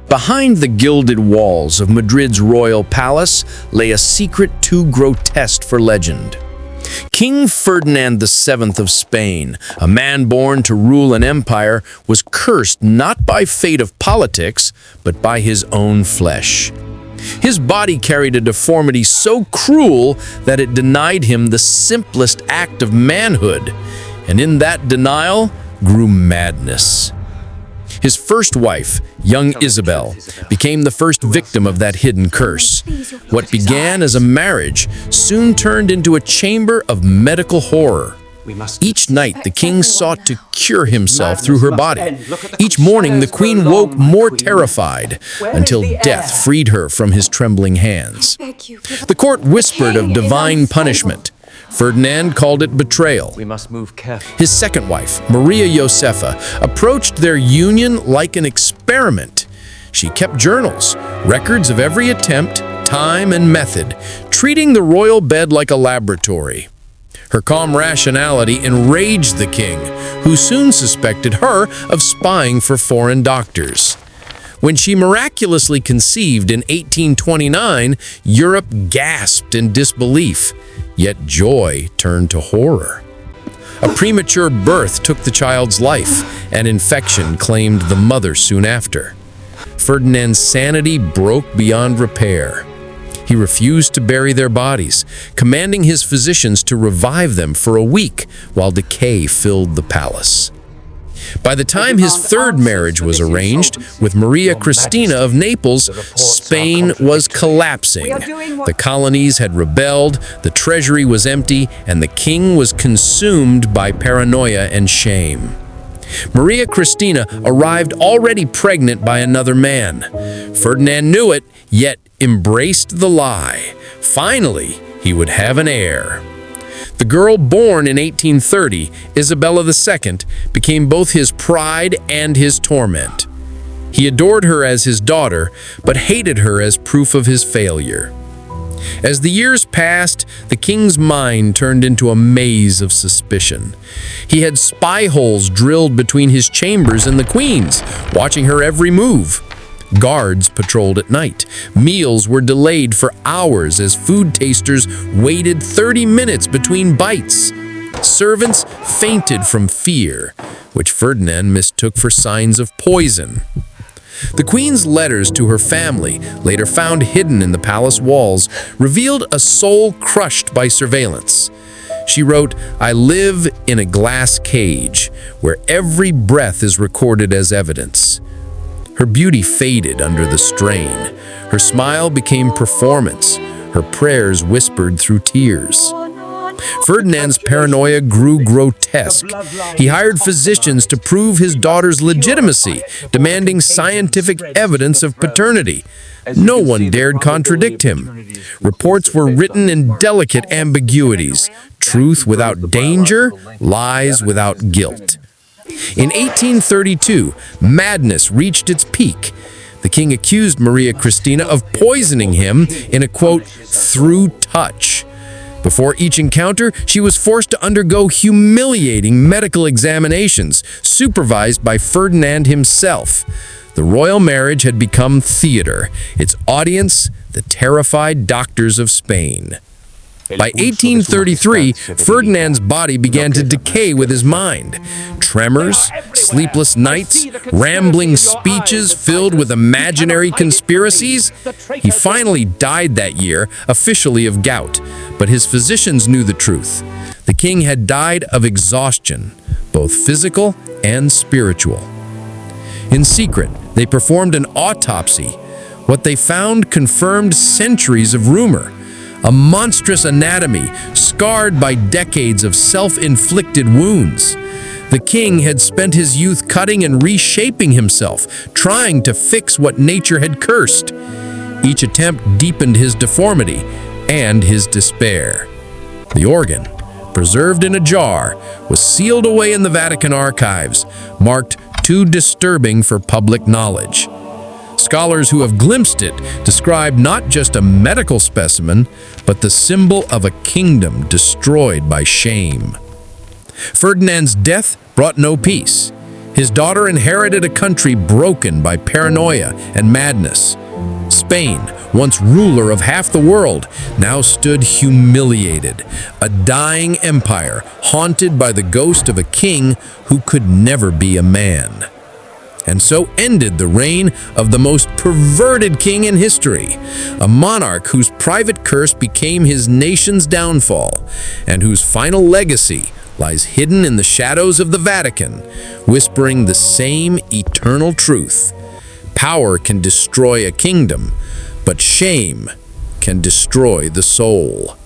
Behind the gilded walls of Madrid's royal palace lay a secret too grotesque for legend. King Ferdinand VII of Spain, a man born to rule an empire, was cursed not by fate of politics, but by his own flesh. His body carried a deformity so cruel that it denied him the simplest act of manhood, and in that denial grew madness. His first wife, young Isabel, became the first victim of that hidden curse. What began as a marriage soon turned into a chamber of medical horror. Each night, the king sought to cure himself through her body. Each morning, the queen woke more terrified, until death freed her from his trembling hands. The court whispered of divine punishment. Ferdinand called it betrayal. We must move carefully. His second wife, Maria Josefa, approached their union like an experiment. She kept journals, records of every attempt, time, and method, treating the royal bed like a laboratory. Her calm rationality enraged the king, who soon suspected her of spying for foreign doctors. When she miraculously conceived in 1829, Europe gasped in disbelief, yet joy turned to horror. A premature birth took the child's life, and infection claimed the mother soon after. Ferdinand's sanity broke beyond repair. He refused to bury their bodies, commanding his physicians to revive them for a week while decay filled the palace. By the time his third marriage was arranged, with Maria Cristina of Naples, Spain was collapsing. The colonies had rebelled, the treasury was empty, and the king was consumed by paranoia and shame. Maria Cristina arrived already pregnant by another man. Ferdinand knew it, yet embraced the lie. Finally, he would have an heir. The girl born in 1830, Isabella II, became both his pride and his torment. He adored her as his daughter, but hated her as proof of his failure. As the years passed, the king's mind turned into a maze of suspicion. He had spy holes drilled between his chambers and the queen's, watching her every move. Guards patrolled at night. Meals were delayed for hours as food tasters waited 30 minutes between bites. Servants fainted from fear, which Ferdinand mistook for signs of poison. The queen's letters to her family, later found hidden in the palace walls, revealed a soul crushed by surveillance. She wrote, "I live in a glass cage, where every breath is recorded as evidence." Her beauty faded under the strain. Her smile became performance. Her prayers whispered through tears. Ferdinand's paranoia grew grotesque. He hired physicians to prove his daughter's legitimacy, demanding scientific evidence of paternity. No one dared contradict him. Reports were written in delicate ambiguities, truth without danger, lies without guilt. In 1832, madness reached its peak. The king accused Maria Cristina of poisoning him in a, quote, through touch. Before each encounter, she was forced to undergo humiliating medical examinations, supervised by Ferdinand himself. The royal marriage had become theater, its audience, the terrified doctors of Spain. By 1833, Ferdinand's body began to decay with his mind. Tremors, sleepless nights, rambling speeches filled with imaginary conspiracies. He finally died that year, officially of gout, but his physicians knew the truth. The king had died of exhaustion, both physical and spiritual. In secret, they performed an autopsy. What they found confirmed centuries of rumor. A monstrous anatomy, scarred by decades of self-inflicted wounds. The king had spent his youth cutting and reshaping himself, trying to fix what nature had cursed. Each attempt deepened his deformity and his despair. The organ, preserved in a jar, was sealed away in the Vatican archives, marked too disturbing for public knowledge. Scholars who have glimpsed it describe not just a medical specimen, but the symbol of a kingdom destroyed by shame. Ferdinand's death brought no peace. His daughter inherited a country broken by paranoia and madness. Spain, once ruler of half the world, now stood humiliated, a dying empire haunted by the ghost of a king who could never be a man. And so ended the reign of the most perverted king in history, a monarch whose private curse became his nation's downfall, and whose final legacy lies hidden in the shadows of the Vatican, whispering the same eternal truth. Power can destroy a kingdom, but shame can destroy the soul.